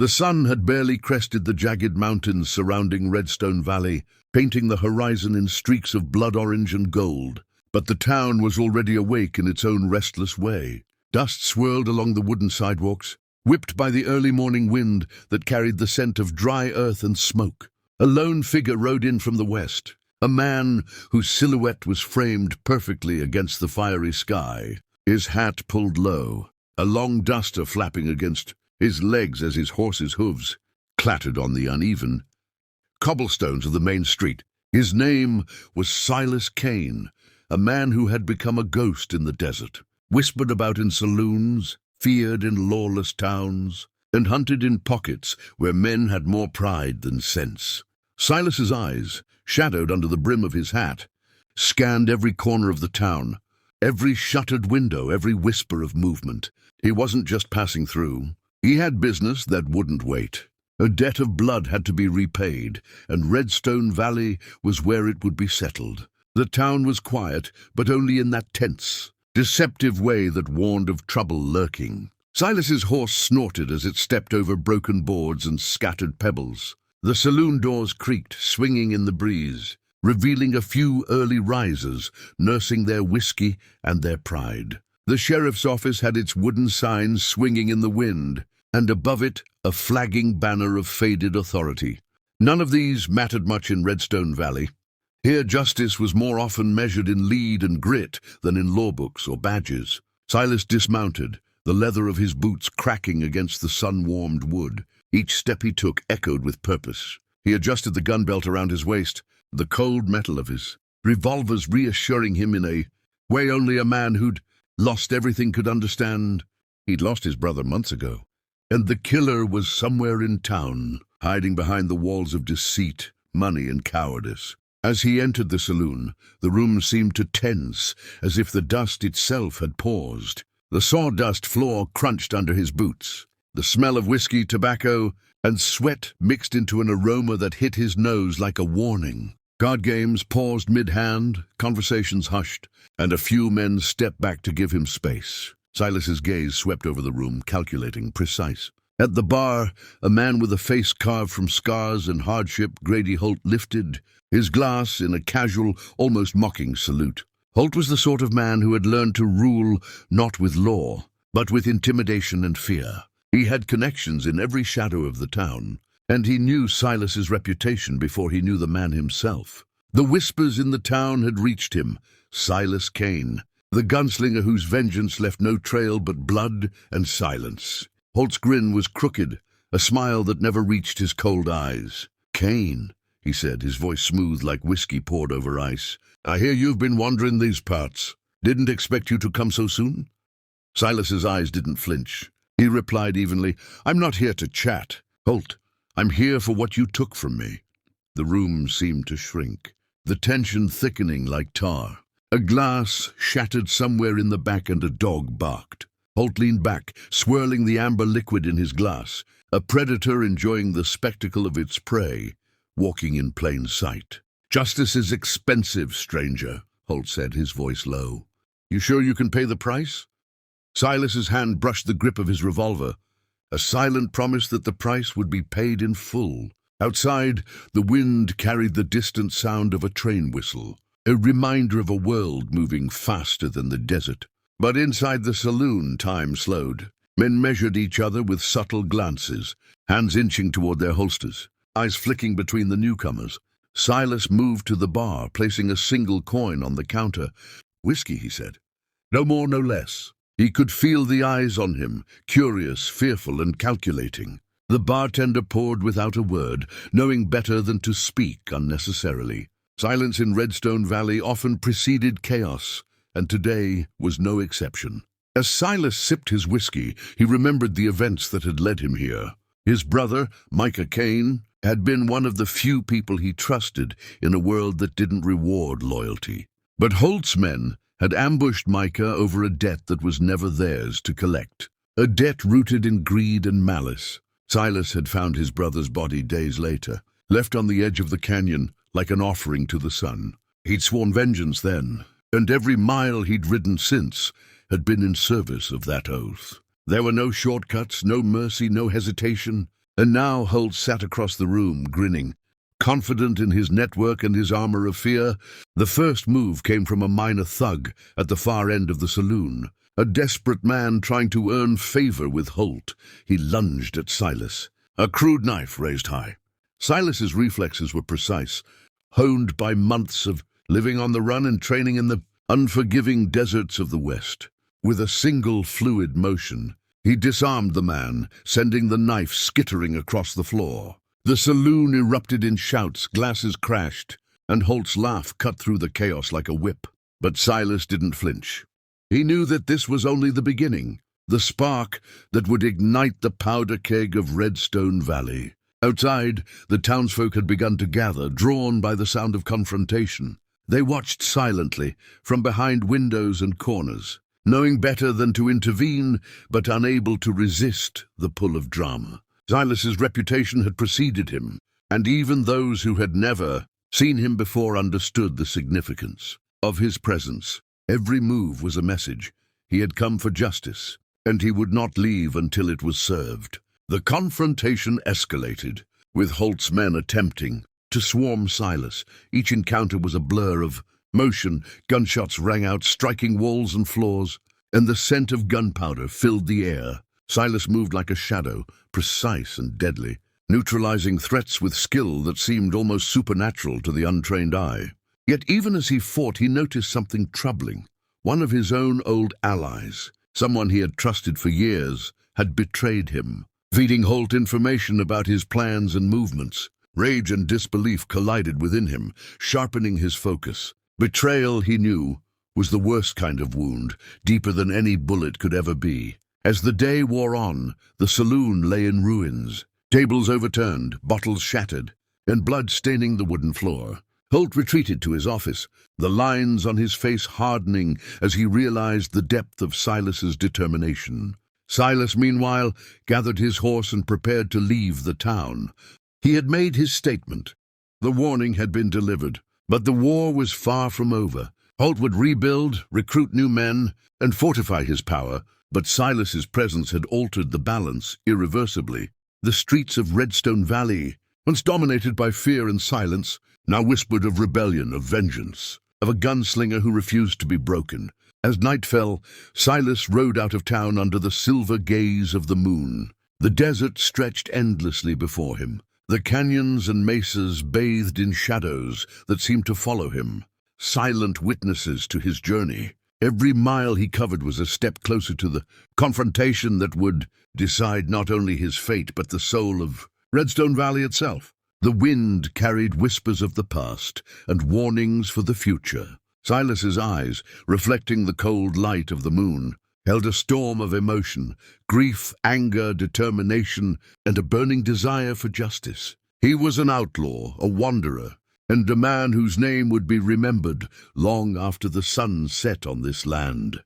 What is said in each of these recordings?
The sun had barely crested the jagged mountains surrounding Redstone Valley, painting the horizon in streaks of blood orange and gold. But the town was already awake in its own restless way. Dust swirled along the wooden sidewalks, whipped by the early morning wind that carried the scent of dry earth and smoke. A lone figure rode in from the west, a man whose silhouette was framed perfectly against the fiery sky, his hat pulled low, a long duster flapping against his legs as his horse's hooves clattered on the uneven cobblestones of the main street. His name was Silas Kane, a man who had become a ghost in the desert, whispered about in saloons, feared in lawless towns, and hunted in pockets where men had more pride than sense. Silas's eyes, shadowed under the brim of his hat, scanned every corner of the town, every shuttered window, every whisper of movement. He wasn't just passing through. He had business that wouldn't wait. A debt of blood had to be repaid, and Redstone Valley was where it would be settled. The town was quiet, but only in that tense, deceptive way that warned of trouble lurking. Silas's horse snorted as it stepped over broken boards and scattered pebbles. The saloon doors creaked, swinging in the breeze, revealing a few early risers, nursing their whiskey and their pride. The sheriff's office had its wooden signs swinging in the wind, and above it a flagging banner of faded authority. None of these mattered much in Redstone Valley. Here justice was more often measured in lead and grit than in law books or badges. Silas dismounted, the leather of his boots cracking against the sun-warmed wood. Each step he took echoed with purpose. He adjusted the gun belt around his waist, the cold metal of his revolvers reassuring him in a way only a man who'd lost everything could understand. He'd lost his brother months ago, and the killer was somewhere in town, hiding behind the walls of deceit, money, and cowardice. As he entered the saloon, the room seemed to tense, as if the dust itself had paused. The sawdust floor crunched under his boots. The smell of whiskey, tobacco, and sweat mixed into an aroma that hit his nose like a warning. Card games paused mid-hand, conversations hushed, and a few men stepped back to give him space. Silas's gaze swept over the room, calculating, precise. At the bar, a man with a face carved from scars and hardship, Grady Holt, lifted his glass in a casual, almost mocking salute. Holt was the sort of man who had learned to rule not with law, but with intimidation and fear. He had connections in every shadow of the town, and he knew Silas's reputation before he knew the man himself. The whispers in the town had reached him. Silas Kane, the gunslinger whose vengeance left no trail but blood and silence. Holt's grin was crooked, a smile that never reached his cold eyes. "Kane," he said, his voice smooth like whiskey poured over ice. "I hear you've been wandering these parts. Didn't expect you to come so soon?" Silas's eyes didn't flinch. He replied evenly, "I'm not here to chat, Holt. I'm here for what you took from me." The room seemed to shrink, the tension thickening like tar. A glass shattered somewhere in the back and a dog barked. Holt leaned back, swirling the amber liquid in his glass, a predator enjoying the spectacle of its prey, walking in plain sight. "Justice is expensive, stranger," Holt said, his voice low. "You sure you can pay the price?" Silas's hand brushed the grip of his revolver, a silent promise that the price would be paid in full. Outside, the wind carried the distant sound of a train whistle, a reminder of a world moving faster than the desert. But inside the saloon, time slowed. Men measured each other with subtle glances, hands inching toward their holsters, eyes flicking between the newcomers. Silas moved to the bar, placing a single coin on the counter. "Whiskey," he said. "No more, no less." He could feel the eyes on him, curious, fearful, and calculating. The bartender poured without a word, knowing better than to speak unnecessarily. Silence in Redstone Valley often preceded chaos, and today was no exception. As Silas sipped his whiskey, he remembered the events that had led him here. His brother, Micah Kane, had been one of the few people he trusted in a world that didn't reward loyalty. But Holt's men had ambushed Micah over a debt that was never theirs to collect, a debt rooted in greed and malice. Silas had found his brother's body days later, left on the edge of the canyon like an offering to the sun. He'd sworn vengeance then, and every mile he'd ridden since had been in service of that oath. There were no shortcuts, no mercy, no hesitation. And now Holt sat across the room, grinning. Confident in his network and his armor of fear, the first move came from a minor thug at the far end of the saloon. A desperate man trying to earn favor with Holt. He lunged at Silas, a crude knife raised high. Silas's reflexes were precise, honed by months of living on the run and training in the unforgiving deserts of the West. With a single fluid motion, he disarmed the man, sending the knife skittering across the floor. The saloon erupted in shouts, glasses crashed, and Holt's laugh cut through the chaos like a whip. But Silas didn't flinch. He knew that this was only the beginning, the spark that would ignite the powder keg of Redstone Valley. Outside, the townsfolk had begun to gather, drawn by the sound of confrontation. They watched silently, from behind windows and corners, knowing better than to intervene, but unable to resist the pull of drama. Silas's reputation had preceded him, and even those who had never seen him before understood the significance of his presence. Every move was a message. He had come for justice, and he would not leave until it was served. The confrontation escalated, with Holt's men attempting to swarm Silas. Each encounter was a blur of motion. Gunshots rang out, striking walls and floors, and the scent of gunpowder filled the air. Silas moved like a shadow, precise and deadly, neutralizing threats with skill that seemed almost supernatural to the untrained eye. Yet even as he fought, he noticed something troubling. One of his own old allies, someone he had trusted for years, had betrayed him, feeding Holt information about his plans and movements. Rage and disbelief collided within him, sharpening his focus. Betrayal, he knew, was the worst kind of wound, deeper than any bullet could ever be. As the day wore on, the saloon lay in ruins, tables overturned, bottles shattered, and blood staining the wooden floor. Holt retreated to his office, the lines on his face hardening as he realized the depth of Silas's determination. Silas, meanwhile, gathered his horse and prepared to leave the town. He had made his statement. The warning had been delivered, but the war was far from over. Holt would rebuild, recruit new men, and fortify his power, but Silas's presence had altered the balance irreversibly. The streets of Redstone Valley, once dominated by fear and silence, now whispered of rebellion, of vengeance, of a gunslinger who refused to be broken. As night fell, Silas rode out of town under the silver gaze of the moon. The desert stretched endlessly before him, the canyons and mesas bathed in shadows that seemed to follow him, silent witnesses to his journey. Every mile he covered was a step closer to the confrontation that would decide not only his fate but the soul of Redstone Valley itself. The wind carried whispers of the past and warnings for the future. Silas's eyes, reflecting the cold light of the moon, held a storm of emotion, grief, anger, determination, and a burning desire for justice. He was an outlaw, a wanderer, and a man whose name would be remembered long after the sun set on this land.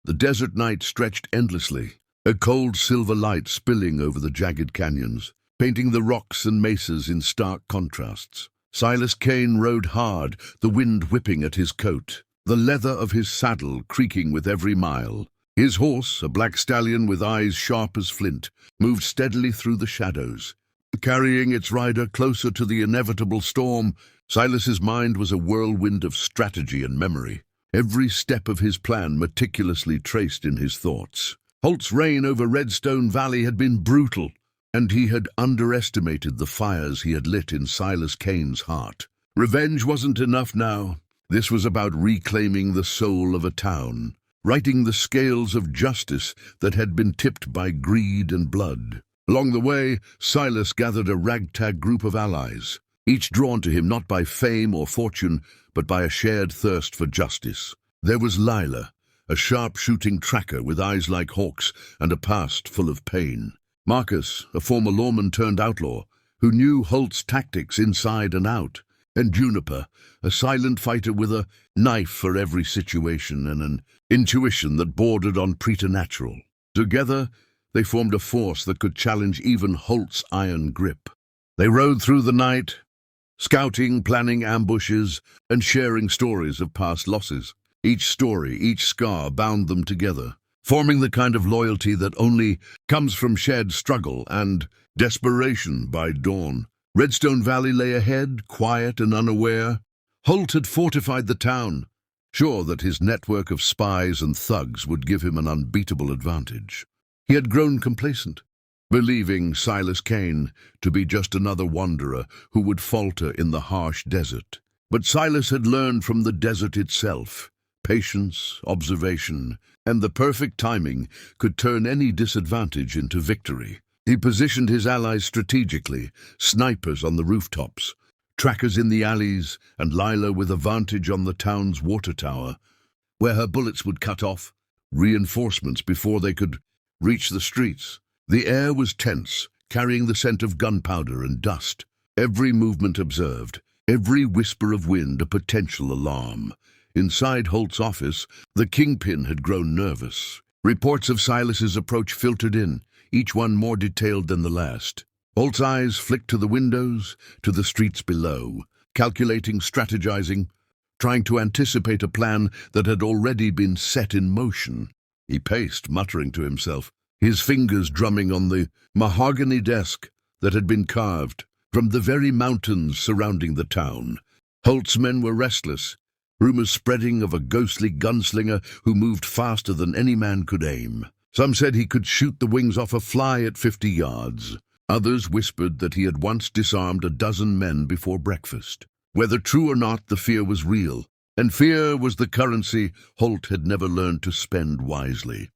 The desert night stretched endlessly, a cold silver light spilling over the jagged canyons, painting the rocks and mesas in stark contrasts. Silas Kane rode hard, the wind whipping at his coat, the leather of his saddle creaking with every mile. His horse, a black stallion with eyes sharp as flint, moved steadily through the shadows, carrying its rider closer to the inevitable storm. Silas's mind was a whirlwind of strategy and memory, every step of his plan meticulously traced in his thoughts. Holt's reign over Redstone Valley had been brutal, and he had underestimated the fires he had lit in Silas Kane's heart. Revenge wasn't enough now. This was about reclaiming the soul of a town, righting the scales of justice that had been tipped by greed and blood. Along the way, Silas gathered a ragtag group of allies, each drawn to him not by fame or fortune, but by a shared thirst for justice. There was Lila, a sharp-shooting tracker with eyes like hawks and a past full of pain. Marcus, a former lawman turned outlaw, who knew Holt's tactics inside and out. And Juniper, a silent fighter with a knife for every situation and an intuition that bordered on preternatural. Together, they formed a force that could challenge even Holt's iron grip. They rode through the night, scouting, planning ambushes, and sharing stories of past losses. Each story, each scar bound them together, forming the kind of loyalty that only comes from shared struggle and Desperation by dawn. Redstone Valley lay ahead, quiet and unaware. Holt had fortified the town, sure that his network of spies and thugs would give him an unbeatable advantage. He had grown complacent, believing Silas Kane to be just another wanderer who would falter in the harsh desert. But Silas had learned from the desert itself. Patience, observation, and the perfect timing could turn any disadvantage into victory. He positioned his allies strategically, snipers on the rooftops, trackers in the alleys, and Lila with a vantage on the town's water tower, where her bullets would cut off reinforcements before they could reach the streets. The air was tense, carrying the scent of gunpowder and dust. Every movement observed, every whisper of wind a potential alarm. Inside Holt's office, the kingpin had grown nervous. Reports of Silas's approach filtered in, each one more detailed than the last. Holt's eyes flicked to the windows, to the streets below, calculating, strategizing, trying to anticipate a plan that had already been set in motion. He paced, muttering to himself, his fingers drumming on the mahogany desk that had been carved from the very mountains surrounding the town. Holt's men were restless, rumors spreading of a ghostly gunslinger who moved faster than any man could aim. Some said he could shoot the wings off a fly at 50 yards. Others whispered that he had once disarmed a dozen men before breakfast. Whether true or not, the fear was real, and fear was the currency Holt had never learned to spend wisely.